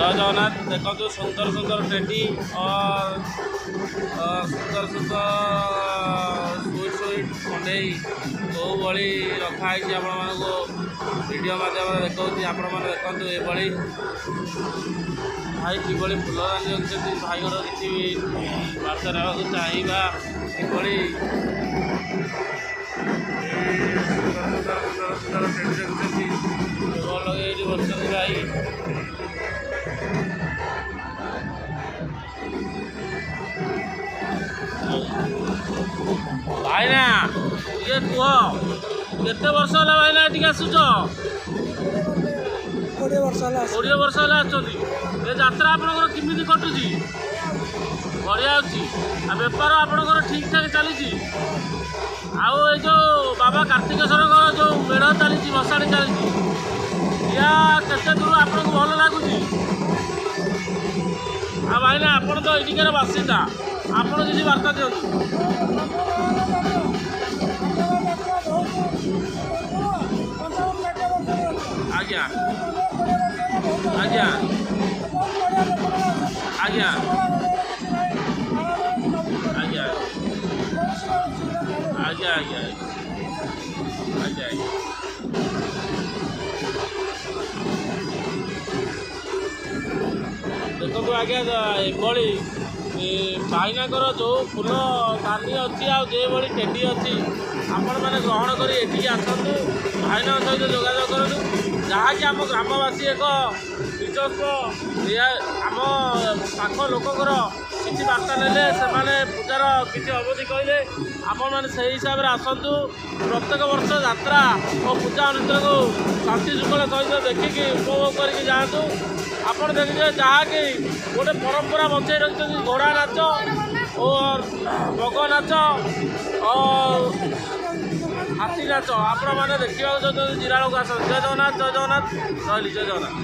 जय जगन्नाथ। देखो सुंदर सुंदर टेडी और सुंदर सुंदर स्वीट स्वीट कंडे जो भाई रखाई आपण वीडियो मध्यम देखा आपण मैंने देखते ये भाई कि फूल रानी रखते भाई किसी बार्ता ना चाहिए किभली सुंदर सुंदर टेडी रखते लगे बस भाई भाईना ये कह केते वर्ष है भाईना ये आसुच 20 वर्ष है आसुच्च यात्रा आपंकर किमिति कटुची बढ़िया आ बेपार आपंकर ठीक ठाक चली आउ ये जो बाबा कार्तिकेश्वर जो मेढ़ चली बसाणी चली या केते दूर आपको भल लगुच भाईना आप तो ये बासिंदा आपड़ किसी बार्ता दिखाँ आज्ञा आज्ञा आज्ञा आज्ञा आज्ञा आज्ञा आज्ञा देखो आज्ञा ये भाईनाकर जो फूल दानी अच्छी आउे टेडी अच्छी आपण मैंने ग्रहण कर आसतु भाईना सहित जोगाजोग करूँ जहाँकि आम ग्रामवासी एक निजस्व आम पाख लोकर किसी बार्ता ने पूजार किसी अवधि कहले आपण मैंने से हिसाब से आसतु प्रत्येक वर्ष यात्रा और पूजा अनुष्ठान को शांति श्रृंखला सहित देखिकी उपभोग करके जातु आपण देखिए जहाँकि गोटे परंपरा बचाई रखते घोड़ा नाच और बग नाच और हाथी नाच आपण मैंने देखा जिला लोग आस जय जगन्नाथ जय जगन्नाथ जय जगन्नाथ।